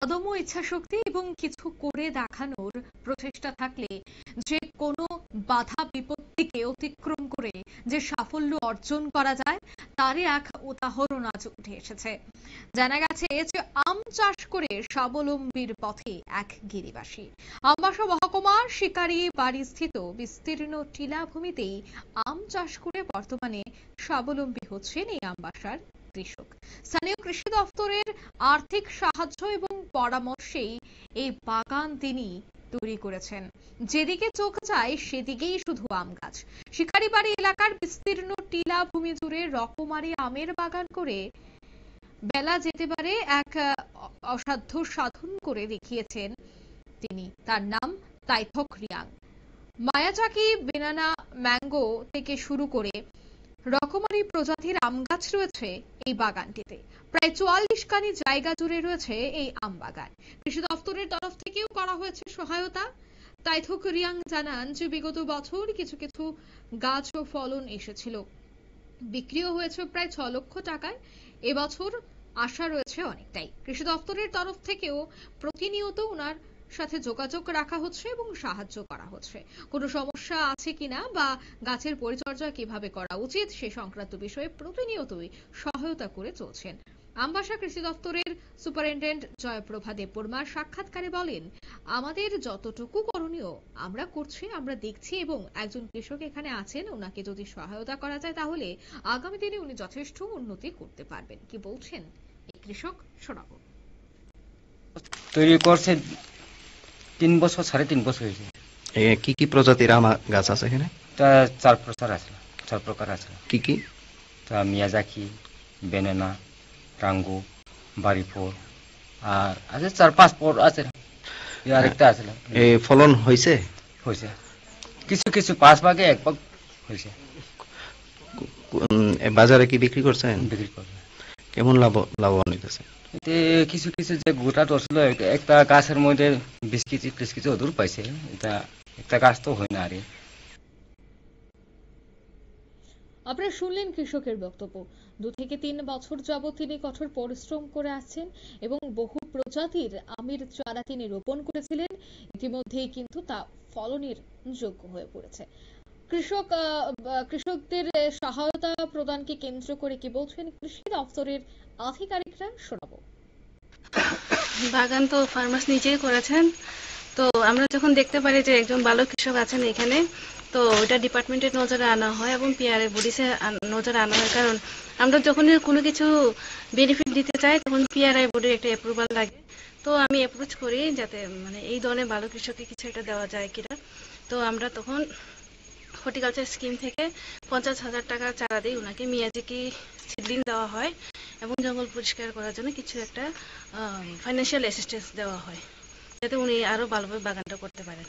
অদম্য ইচ্ছাশক্তি এবং কিছু করে দেখানোর প্রচেষ্টা থাকলে যে কোনো বাধা বিপত্তিকে অতিক্রম করে যে সাফল্য অর্জন করা যায় তারই এক উদাহরণ আজ উঠে এসেছে। জানা গেছে যে আম চাষ করে স্বাবলম্বীর পথে এক গিরিবাসী। আমবাসা মহকুমার শিকারী বাড়ি স্থিত বিস্তীর্ণ টিলাভূমিতেই আম চাষ করে বর্তমানে স্বাবলম্বী হচ্ছেন এই আমবাসার কৃষক। স্থানীয় কৃষি দপ্তরের আর্থিক সাহায্য এবং পরামর্শেই এই বাগান তিনি তৈরি করেছেন। যেদিকে চোখ যায় সেদিকেই শুধু আম গাছ। শিকারীবাড়ি এলাকার বিস্তীর্ণ টিলা ভূমি জুড়ে রকমারি আমের বাগান করে বেলা যেতে পারে এক অসাধ্য সাধন করে দেখিয়েছেন তিনি। তার নাম তাইথক রিয়াং। মায়াজাকি বেনানা ম্যাঙ্গো থেকে শুরু করে রকমারি প্রজাতির আম গাছ রয়েছে এই বাগানটিতে। প্রায় ৪৪ কানি জায়গা জুড়ে রয়েছে এই আম বাগান। কৃষি দপ্তরের তরফ থেকেও করা হয়েছে সহায়তা। তাইথক রিয়াং জানান যে বিগত বছর কিছু কিছু গাছ ও ফলন এসেছিল, বিক্রিও হয়েছে প্রায় ৬ লক্ষ টাকায়। এবছর আশা রয়েছে অনেকটাই। কৃষি দপ্তরের তরফ থেকেও প্রতিনিয়ত ওনার সাথে যোগাযোগ রাখা হচ্ছে এবং সাহায্য করা হচ্ছে। কোনো সমস্যা আছে কিনা বা গাছের পরিচর্যা কিভাবে করা উচিত সে সংক্রান্ত বিষয়ে প্রতিনিয়তই সহায়তা করে চলছেন। আমবাসা কৃষি দপ্তরের সুপারিনটেন্ডেন্ট জয়প্রভা দেববর্মা সাক্ষাৎকারে বলেন, আমাদের যতটুকু করণীয় আমরা করছি, আমরা দেখছি এবং একজন কৃষক এখানে আছেন, ওনাকে যদি সহায়তা করা যায় তাহলে আগামী দিনে উনি যথেষ্ট উন্নতি করতে পারবেন। কি বলছেন এই কৃষক শোনাবো। তৈরি করছে ৩ বছর ৩.৫ বছর হয়েছে। কি কি প্রজাতির আম গাছ আছে এখানে? তা ৪ প্রকার আছে। কি কি? তা মিয়াজাকি, বেনানা, রাঙ্গু, বাড়িফোর আর আছে ৪-৫ পর আছে। আরেকটা আছে। এই ফলন হয়েছে? কিছু কিছু ৫ ভাগে ১ ভাগ হয়েছে। বাজারে কি বিক্রি করছেন? বিক্রি করছে। কেমন লাভবান হইতেছে? এতে কিছু কিছু যে গোটা ধরছিল একটা গাছের মধ্যে ২০ কেজি ৩০ কেজি অদূর পাইছে। এটা একটা গাছ তো হয় না। আরে আপনারা শুনলেন কৃষকের বক্তব্য। ২ থেকে ৩ বছর যাবৎ তিনি কঠোর পরিশ্রম করে আসছেন এবং বহু প্রজাতির আমের চারা তিনি রোপণ করেছিলেন। ইতিমধ্যেই কিন্তু তা ফলনের যোগ্য হয়ে পড়েছে। কৃষকদের সহায়তা প্রদানকে কেন্দ্র করে কি বলছেন কৃষি দপ্তরের আধিকারিকরা শোনাবো। বাগান তো ফার্মার্স নিজেই করেছেন। তো আমরা যখন দেখতে পারি যে একজন ভালো কৃষক আছেন এখানে, তো ওটা ডিপার্টমেন্টের নজরে আনা হয় এবং পিআরএ বডিসে নজরে আনা হয়। কারণ আমরা যখন কোনো কিছু বেনিফিট দিতে চাই তখন পিআরআই বডির একটা অ্যাপ্রুভাল লাগে। তো আমি অ্যাপ্রোচ করি যাতে মানে এই ধরনের ভালো কৃষককে কিছু একটা দেওয়া যায় কিনা। তো আমরা তখন হর্টিকালচার স্কিম থেকে ৫০,০০০ টাকা চারা দিই ওনাকে। মিয়াজাকি সিডলিং দেওয়া হয় এবং জঙ্গল পরিষ্কার করার জন্য কিছু একটা ফাইন্যান্সিয়াল অ্যাসিস্ট্যান্স দেওয়া হয় যাতে উনি আরো ভালোভাবে বাগানটা করতে পারেন।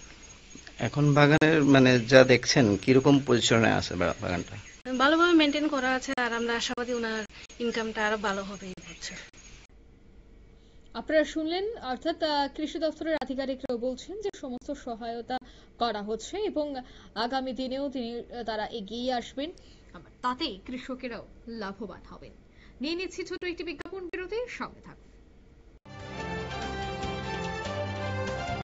এখন বাগানের মানে যা দেখছেন কিরকম পজিশনে আছে বাগানটা? ভালোভাবে মেনটেন করা আছে আর আমরা আশাবাদী ওনার ইনকামটা আরো ভালো হবে এই বছর। আপনারা শুনলেন, অর্থাৎ কৃষি দপ্তরের আধিকারিকরাও বলছেন যে সমস্ত সহায়তা করা হচ্ছে এবং আগামী দিনেও তারা এগিয়ে আসবেন, তাতে কৃষকেরাও লাভবান হবেন। নিয়ে নিচ্ছি ছোট একটি বিজ্ঞাপন বিরতি, সঙ্গে থাকুন।